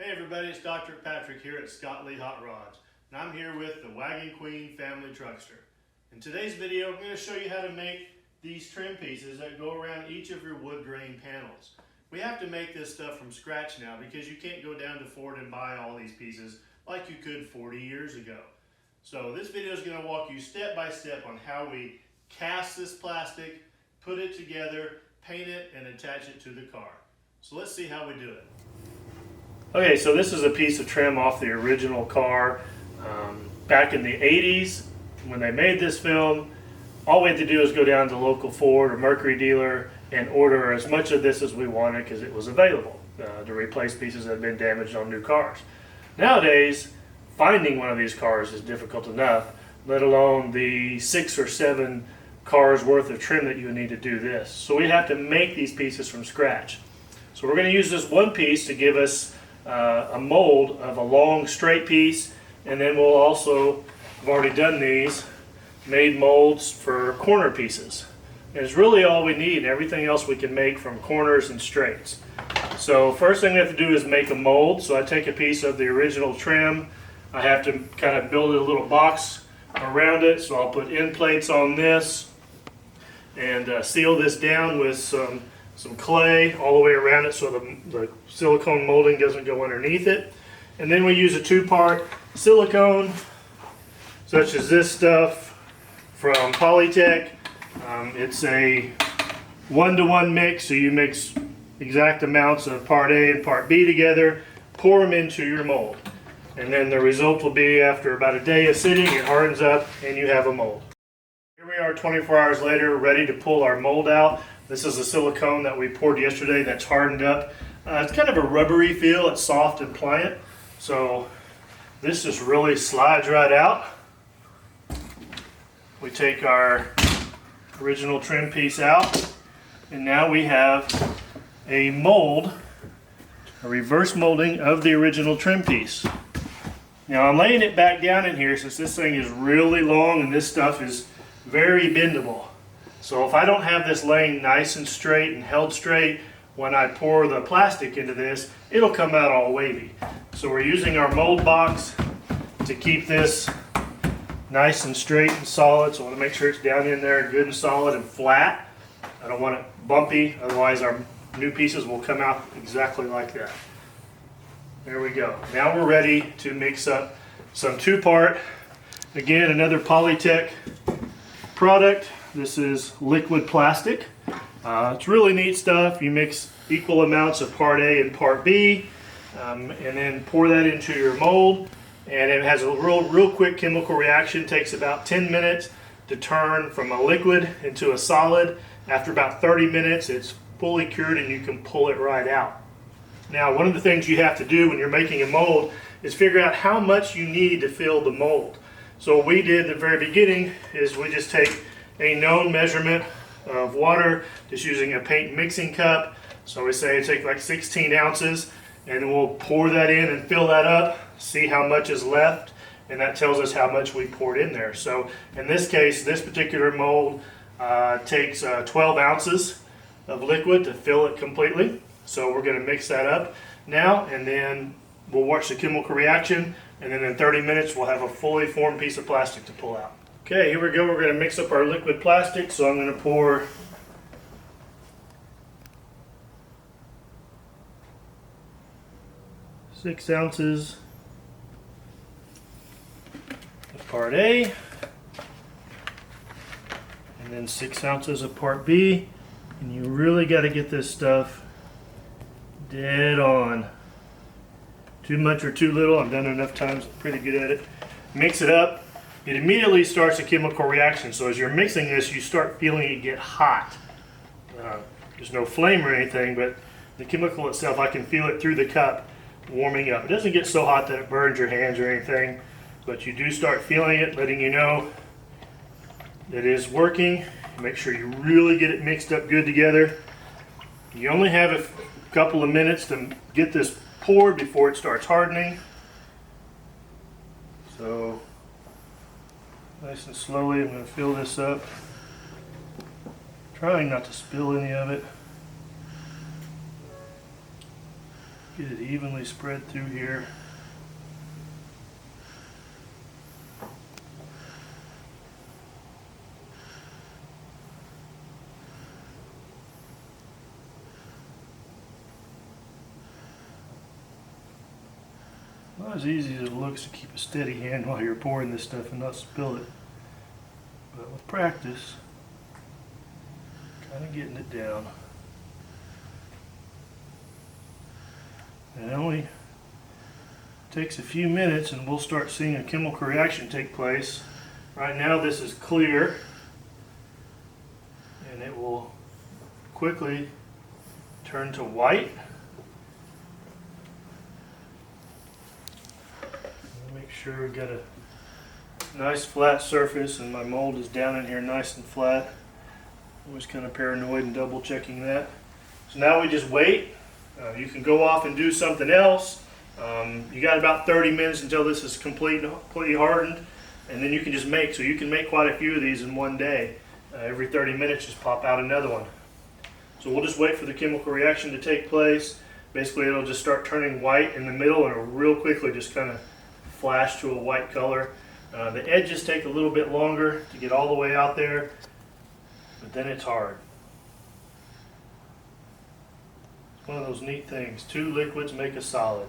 Hey everybody, it's Dr. Patrick here at Scotlea Hot Rods, and I'm here with the Wagon Queen Family Truckster. In today's video, I'm going to show you how to make these trim pieces that go around each of your wood grain panels. We have to make this stuff from scratch now because you can't go down to Ford and buy all these pieces like you could 40 years ago. So this video is going to walk you step by step on how we cast this plastic, put it together, paint it, and attach it to the car. So let's see how we do it. Okay, so this is a piece of trim off the original car. Back in the 80s, when they made this film, all we had to do was go down to the local Ford or Mercury dealer and order as much of this as we wanted because it was available to replace pieces that had been damaged on new cars. Nowadays, finding one of these cars is difficult enough, let alone the 6 or 7 cars worth of trim that you need to do this. So we have to make these pieces from scratch. So we're going to use this one piece to give us a mold of a long straight piece, and then we'll also, I've already done these, made molds for corner pieces. And it's really all we need. Everything else we can make from corners and straights. So first thing we have to do is make a mold. So I take a piece of the original trim. I have to kind of build a little box around it. So I'll put end plates on this and seal this down with some clay all the way around it so the silicone molding doesn't go underneath it. And then we use a 2-part silicone, such as this stuff from Polytech. It's a 1-to-1 mix, so you mix exact amounts of part A and part B together, pour them into your mold. And then the result will be, after about a day of sitting, it hardens up and you have a mold. Here we are 24 hours later, ready to pull our mold out. This is a silicone that we poured yesterday that's hardened up. It's kind of a rubbery feel. It's soft and pliant. So this just really slides right out. We take our original trim piece out, and now we have a mold, a reverse molding of the original trim piece. Now I'm laying it back down in here since this thing is really long and this stuff is very bendable. So if I don't have this laying nice and straight and held straight, when I pour the plastic into this, it'll come out all wavy. So we're using our mold box to keep this nice and straight and solid. So I want to make sure it's down in there good and solid and flat. I don't want it bumpy, otherwise our new pieces will come out exactly like that. There we go. Now we're ready to mix up some 2-part, again another Polytech product. This is liquid plastic. It's really neat stuff. You mix equal amounts of part A and part B, and then pour that into your mold. And it has a real quick chemical reaction. It takes about 10 minutes to turn from a liquid into a solid. After about 30 minutes, it's fully cured and you can pull it right out. Now, one of the things you have to do when you're making a mold is figure out how much you need to fill the mold. So what we did at the very beginning is we just take a known measurement of water, just using a paint mixing cup. So we say take like 16 ounces, and then we'll pour that in and fill that up, see how much is left, and that tells us how much we poured in there. So in this case, this particular mold takes 12 ounces of liquid to fill it completely. So we're going to mix that up now, and then we'll watch the chemical reaction, and then in 30 minutes we'll have a fully formed piece of plastic to pull out. Okay, here we go. We're going to mix up our liquid plastic. So I'm going to pour six ounces of part A, and then 6 ounces of part B. And you really got to get this stuff dead on. Too much or too little, I've done it enough times, I'm pretty good at it. Mix it up. It immediately starts a chemical reaction. So as you're mixing this, you start feeling it get hot. There's no flame or anything, but the chemical itself, I can feel it through the cup warming up. It doesn't get so hot that it burns your hands or anything, but you do start feeling it, letting you know that it is working. Make sure you really get it mixed up good together. You only have a couple of minutes to get this poured before it starts hardening. So nice and slowly, I'm going to fill this up, trying not to spill any of it. Get it evenly spread through here. Not as easy as it looks to keep a steady hand while you're pouring this stuff and not spill it. But with practice, kind of getting it down. And it only takes a few minutes and we'll start seeing a chemical reaction take place. Right now this is clear and it will quickly turn to white. Make sure we got a nice flat surface and my mold is down in here nice and flat. Always kind of paranoid and double checking that. So now we just wait. You can go off and do something else. You got about 30 minutes until this is completely hardened, and then you can just make. So you can make quite a few of these in one day. Every 30 minutes just pop out another one. So we'll just wait for the chemical reaction to take place. Basically it'll just start turning white in the middle and it'll real quickly just kind of flash to a white color. The edges take a little bit longer to get all the way out there, but then it's hard. It's one of those neat things. Two liquids make a solid.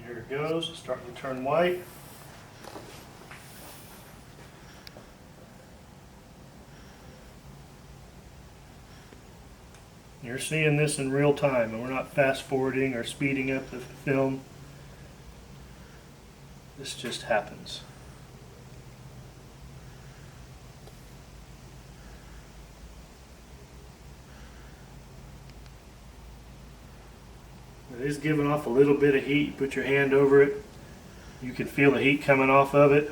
Here it goes, starting to turn white. You're seeing this in real time, and we're not fast forwarding or speeding up the film. This just happens. It is giving off a little bit of heat. You put your hand over it, you can feel the heat coming off of it.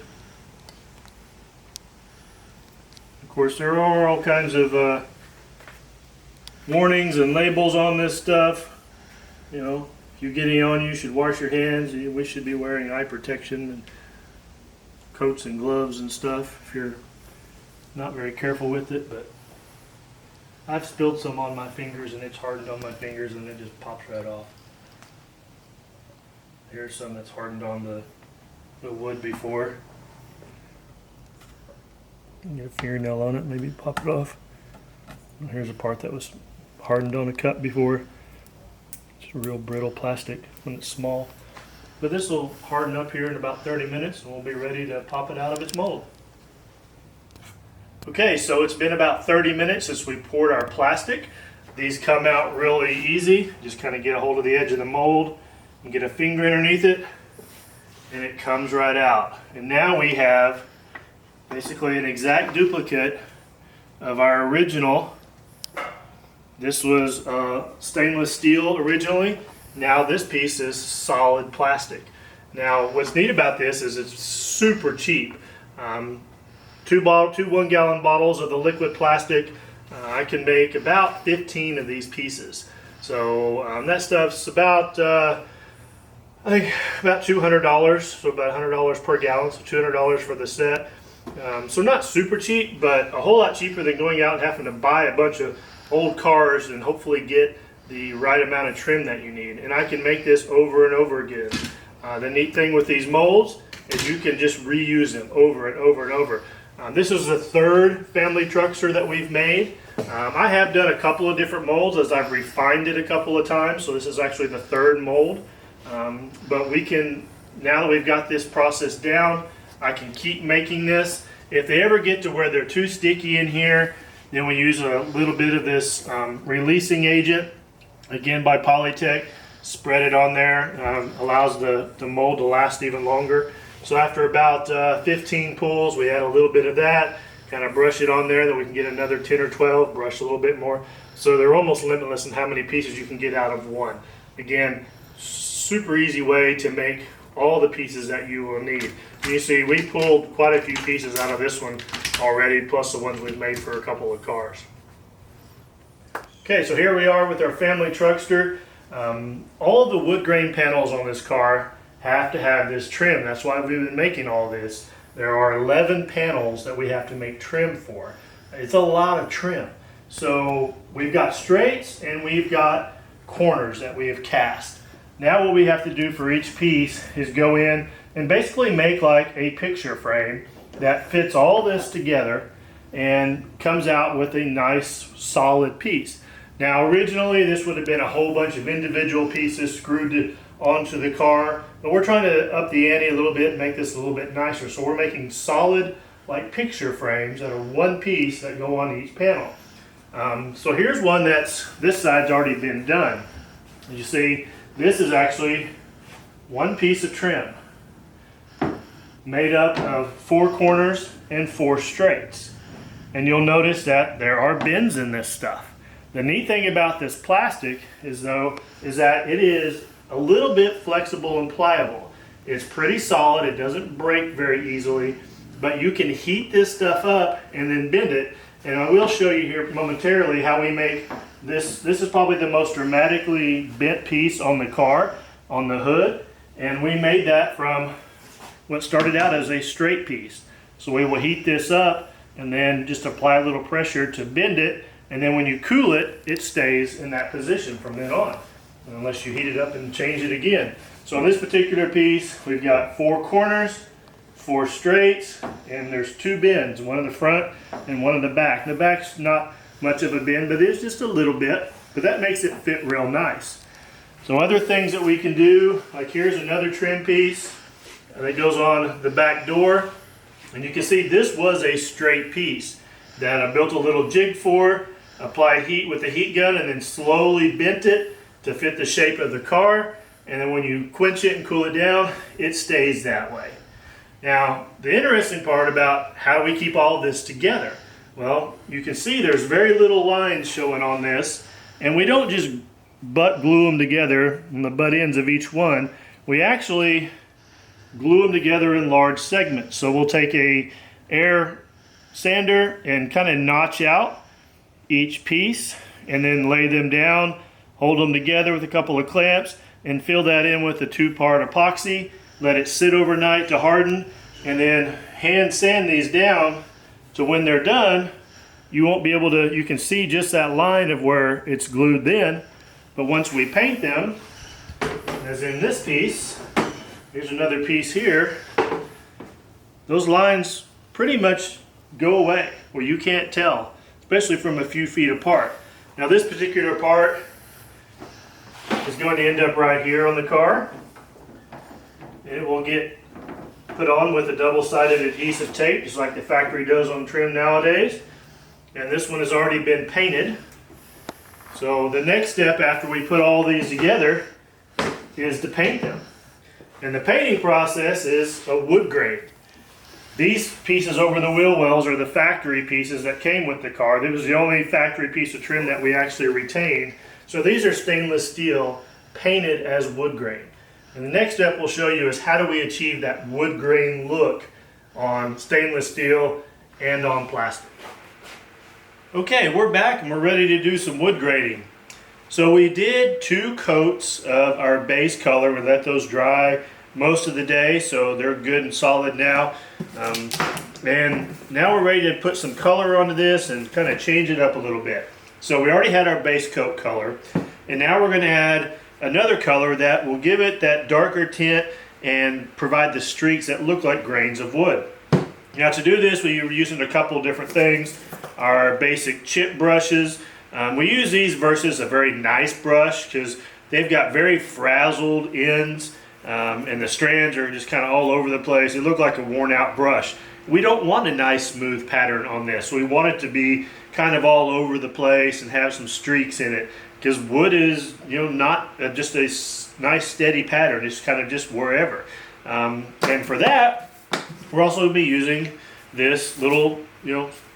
Of course, there are all kinds of warnings and labels on this stuff. You know, if you get any on you, should wash your hands. We should be wearing eye protection and coats and gloves and stuff if you're not very careful with it. But I've spilled some on my fingers and it's hardened on my fingers and it just pops right off. Here's some that's hardened on the wood before. Get a fingernail on it, maybe pop it off. And here's a part that was hardened on a cup before. It's real brittle plastic when it's small. But this will harden up here in about 30 minutes and we'll be ready to pop it out of its mold. Okay, so it's been about 30 minutes since we poured our plastic. These come out really easy. Just kind of get a hold of the edge of the mold and get a finger underneath it and it comes right out. And now we have basically an exact duplicate of our original. This was stainless steel originally. Now this piece is solid plastic. Now what's neat about this is it's super cheap. Two 1-gallon bottles of the liquid plastic. I can make about 15 of these pieces. So that stuff's about I think about $200, so about $100 per gallon, so $200 for the set. So not super cheap, but a whole lot cheaper than going out and having to buy a bunch of old cars and hopefully get the right amount of trim that you need. And I can make this over and over again. The neat thing with these molds is you can just reuse them over and over and over. This is the third family truckster that we've made. I have done a couple of different molds as I've refined it a couple of times, so this is actually the third mold. But we can, now that we've got this process down, I can keep making this. If they ever get to where they're too sticky in here, then we use a little bit of this releasing agent, again by Polytech. Spread it on there, allows the mold to last even longer. So after about 15 pulls, we add a little bit of that, kind of brush it on there, then we can get another 10 or 12, brush a little bit more. So they're almost limitless in how many pieces you can get out of one. Again, super easy way to make all the pieces that you will need. And you see we pulled quite a few pieces out of this one already, plus the ones we've made for a couple of cars. Okay, so here we are with our family truckster. All of the wood grain panels on this car have to have this trim. That's why we've been making all this. there are 11 panels that we have to make trim for. It's a lot of trim. So we've got straights and we've got corners that we have cast. Now what we have to do for each piece is go in and basically make like a picture frame that fits all this together and comes out with a nice solid piece. Now originally this would have been a whole bunch of individual pieces screwed onto the car, but we're trying to up the ante a little bit and make this a little bit nicer. So we're making solid like picture frames that are one piece that go on each panel. So here's one that's, this side's already been done. As you see, this is actually one piece of trim made up of 4 corners and 4 straights. And you'll notice that there are bends in this stuff. The neat thing about this plastic is that it is a little bit flexible and pliable. It's pretty solid, it doesn't break very easily, but you can heat this stuff up and then bend it. And I will show you here momentarily how we make this. This is probably the most dramatically bent piece on the car, on the hood. And we made that from what started out as a straight piece. So we will heat this up and then just apply a little pressure to bend it. And then when you cool it, it stays in that position from then on, unless you heat it up and change it again. So on this particular piece, we've got 4 corners, 4 straights, and there's 2 bends, one in the front and one in the back. The back's not much of a bend, but it's just a little bit, but that makes it fit real nice. So other things that we can do, like here's another trim piece that goes on the back door. And you can see this was a straight piece that I built a little jig for, applied heat with the heat gun, and then slowly bent it to fit the shape of the car. And then when you quench it and cool it down, it stays that way. Now, the interesting part about how do we keep all of this together? Well, you can see there's very little lines showing on this, and we don't just butt glue them together on the butt ends of each one. We actually glue them together in large segments. So we'll take a air sander and kind of notch out each piece and then lay them down, hold them together with a couple of clamps, and fill that in with a 2-part epoxy. Let it sit overnight to harden, and then hand sand these down to when they're done, you won't be able to, you can see just that line of where it's glued then, but once we paint them, as in this piece, here's another piece here, those lines pretty much go away where you can't tell, especially from a few feet apart. Now this particular part is going to end up right here on the car. It will get put on with a double-sided adhesive tape, just like the factory does on trim nowadays. And this one has already been painted. So the next step after we put all these together is to paint them. And the painting process is a wood grain. These pieces over the wheel wells are the factory pieces that came with the car. This was the only factory piece of trim that we actually retained. So these are stainless steel painted as wood grain. And the next step we'll show you is how do we achieve that wood grain look on stainless steel and on plastic. Okay, we're back and we're ready to do some wood graining. So we did 2 coats of our base color. We let those dry most of the day, so they're good and solid now. And now we're ready to put some color onto this and kind of change it up a little bit. So we already had our base coat color, and now we're going to add another color that will give it that darker tint and provide the streaks that look like grains of wood. Now to do this, we were using a couple different things. Our basic chip brushes. We use these versus a very nice brush because they've got very frazzled ends and the strands are just kind of all over the place. They look like a worn out brush. We don't want a nice smooth pattern on this. We want it to be kind of all over the place and have some streaks in it, because wood is, not just a nice steady pattern. It's kind of just wherever. And for that, we're also going to be using this little,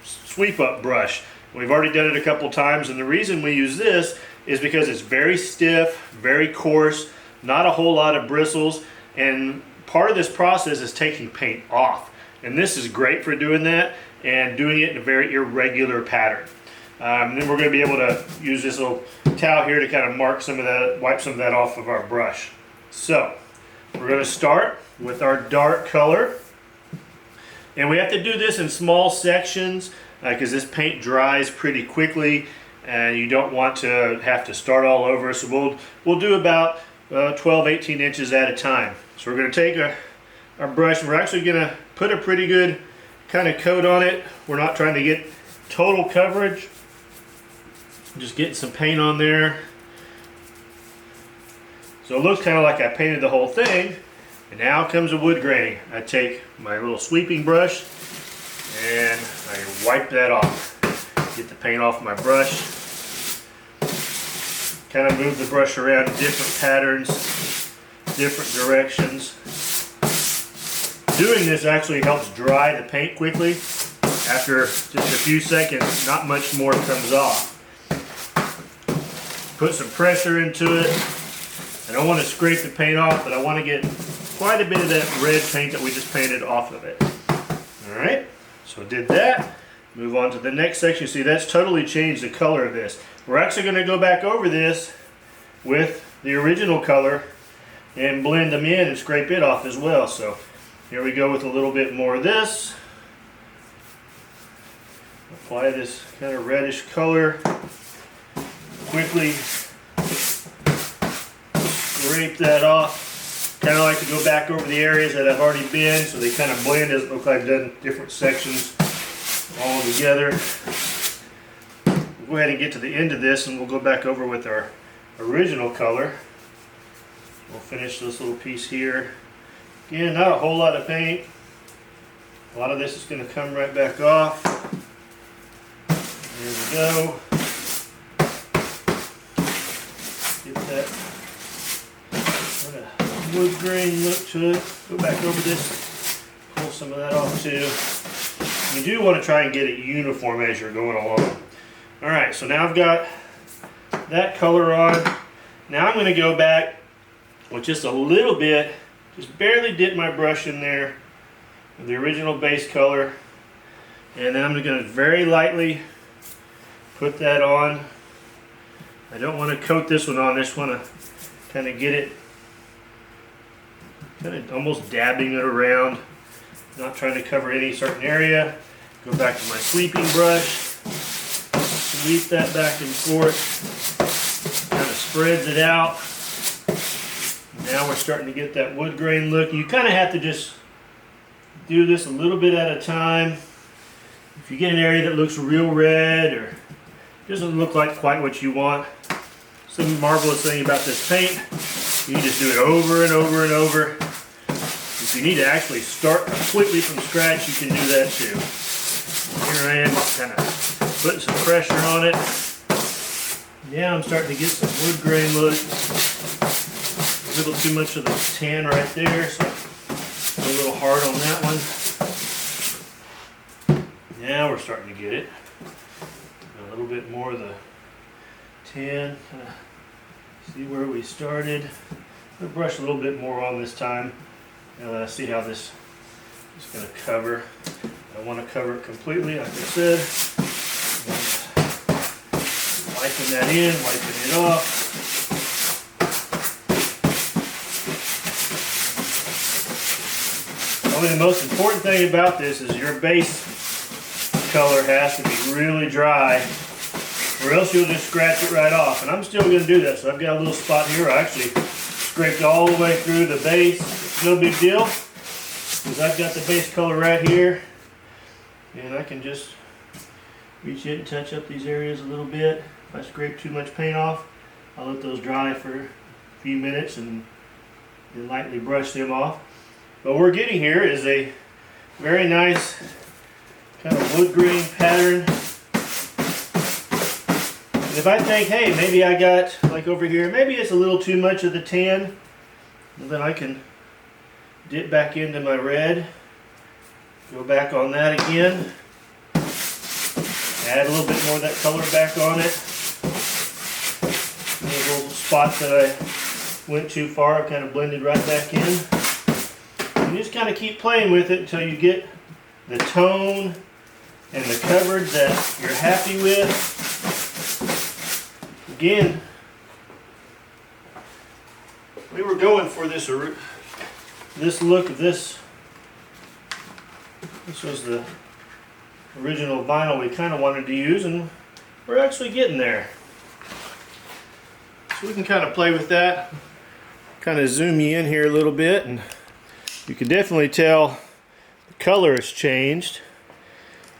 sweep up brush. We've already done it a couple times, and the reason we use this is because it's very stiff, very coarse, not a whole lot of bristles, and part of this process is taking paint off. And this is great for doing that and doing it in a very irregular pattern. Then we're going to be able to use this little towel here to kind of mark some of that, wipe some of that off of our brush. So we're going to start with our dark color. And we have to do this in small sections because this paint dries pretty quickly and you don't want to have to start all over. So we'll do about 12-18 inches at a time. So we're going to take our brush and we're actually going to put a pretty good kind of coat on it. We're not trying to get total coverage. Just getting some paint on there. So it looks kind of like I painted the whole thing. And now comes a wood graining. I take my little sweeping brush and I wipe that off. Get the paint off my brush. Kind of move the brush around in different patterns, different directions. Doing this actually helps dry the paint quickly. After just a few seconds, not much more comes off. Put some pressure into it. I don't want to scrape the paint off, but I want to get quite a bit of that red paint that we just painted off of it. Alright, so did that. Move on to the next section. See, that's totally changed the color of this. We're actually going to go back over this with the original color and blend them in and scrape it off as well. So here we go with a little bit more of this. Apply this kind of reddish color. Quickly scrape that off. Kind of like to go back over the areas that I've already been so they kind of blend. Doesn't look like I've done different sections all together. We'll go ahead and get to the end of this and we'll go back over with our original color. We'll finish this little piece here. Again, not a whole lot of paint. A lot of this is going to come right back off. There we go. Get that kind of wood grain look to it. Go back over this. Pull some of that off too. You do want to try and get it uniform as you're going along. Alright, so now I've got that color on. Now I'm going to go back with just a little bit, just barely dip my brush in there with the original base color. And then I'm going to very lightly put that on. I don't want to coat this one on. I just want to kind of get it, kind of almost dabbing it around. Not trying to cover any certain area. Go back to my sweeping brush. Sweep that back and forth. Kind of spreads it out. Now we're starting to get that wood grain look. You kind of have to just do this a little bit at a time. If you get an area that looks real red or doesn't look like quite what you want, some marvelous thing about this paint, you can just do it over and over and over. If you need to actually start completely from scratch, you can do that too. Here I am just kind of putting some pressure on it. Now I'm starting to get some wood grain look. A little too much of the tan right there, so a little hard on that one. Now we're starting to get it. A little bit more of the tan. See where we started. I'm going to brush a little bit more on this time. See how this is going to cover. I want to cover it completely, like I said. Wiping that in, wiping it off. Probably the most important thing about this is your base color has to be really dry, or else you'll just scratch it right off. And I'm still going to do that. So I've got a little spot here. I actually scraped all the way through the base. It's no big deal because I've got the base color right here, and I can just reach in and touch up these areas a little bit. If I scrape too much paint off, I'll let those dry for a few minutes and then lightly brush them off. But what we're getting here is a very nice kind of wood grain pattern. And if I think, hey, maybe I got, like over here, maybe it's a little too much of the tan, then I can dip back into my red, go back on that again, add a little bit more of that color back on it. Those little spots that I went too far, I've kind of blended right back in. And you just kind of keep playing with it until you get the tone and the coverage that you're happy with. Again, we were going for this look of this This was the original vinyl we kind of wanted to use, and we're actually getting there. So we can kind of play with that, kind of zoom you in here a little bit, and you can definitely tell the color has changed.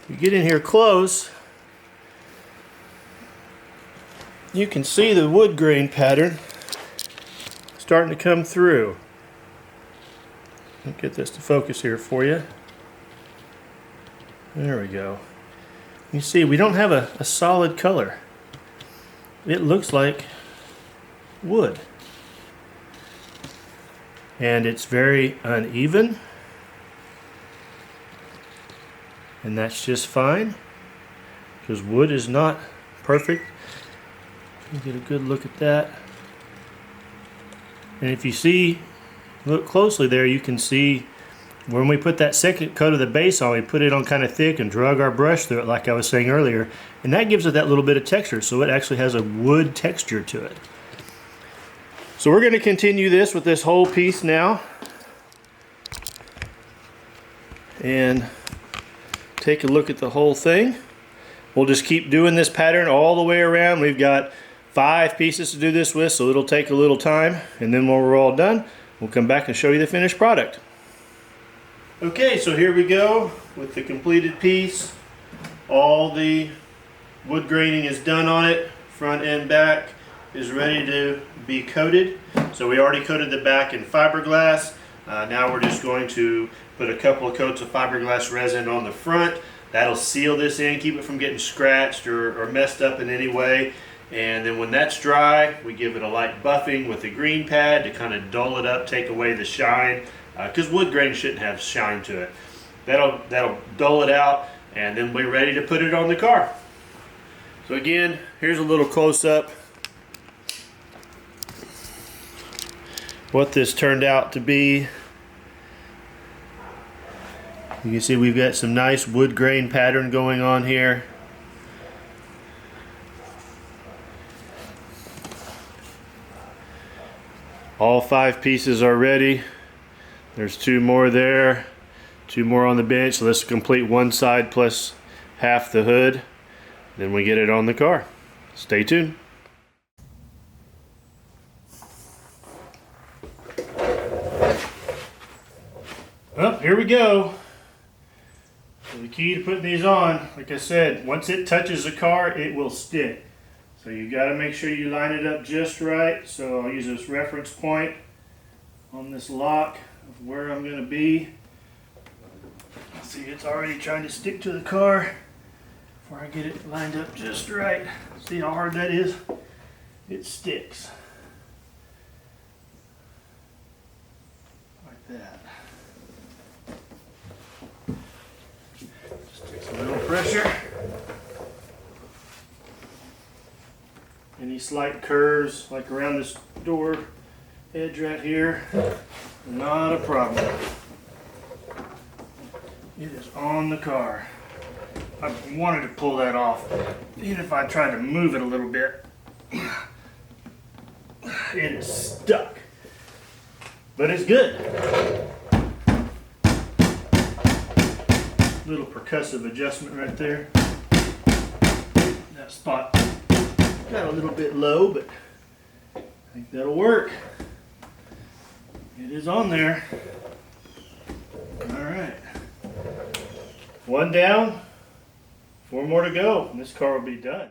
You get in here close, you can see the wood grain pattern starting to come through. I'll get this to focus here for you. There we go. You see, we don't have a solid color. It looks like wood. And it's very uneven. And that's just fine, because wood is not perfect. You get a good look at that. And if you see, look closely there, you can see when we put that second coat of the base on, we put it on kind of thick and drug our brush through it like I was saying earlier, and that gives it that little bit of texture, so it actually has a wood texture to it. So we're going to continue this with this whole piece now and take a look at the whole thing. We'll just keep doing this pattern all the way around. We've got 5 pieces to do this with, so it'll take a little time, and then when we're all done, we'll come back and show you the finished product. Okay, so here we go with the completed piece. All the wood graining is done on it. Front and back is ready to be coated. So we already coated the back in fiberglass. Now we're just going to put a couple of coats of fiberglass resin on the front. That'll seal this in, keep it from getting scratched or messed up in any way. And then when that's dry, we give it a light buffing with a green pad to kind of dull it up, take away the shine, because wood grain shouldn't have shine to it. That'll dull it out, and then we're ready to put it on the car. So again, here's a little close-up what this turned out to be. You can see we've got some nice wood grain pattern going on here. All 5 pieces are ready. There's 2 more there, 2 more on the bench. So let's complete one side plus half the hood. Then we get it on the car. Stay tuned. Well, here we go. So the key to putting these on, like I said, once it touches the car, it will stick. So you got to make sure you line it up just right. So I'll use this reference point on this lock of where I'm going to be. See, it's already trying to stick to the car before I get it lined up just right. See how hard that is? It sticks. Like that. Just takes a little pressure. Any slight curves, like around this door edge right here, not a problem. It is on the car. I wanted to pull that off. Even if I tried to move it a little bit, it is stuck. But it's good. Little percussive adjustment right there. That spot got a little bit low, but I think that'll work. It is on there. All right. 1 down, 4 more to go, and this car will be done.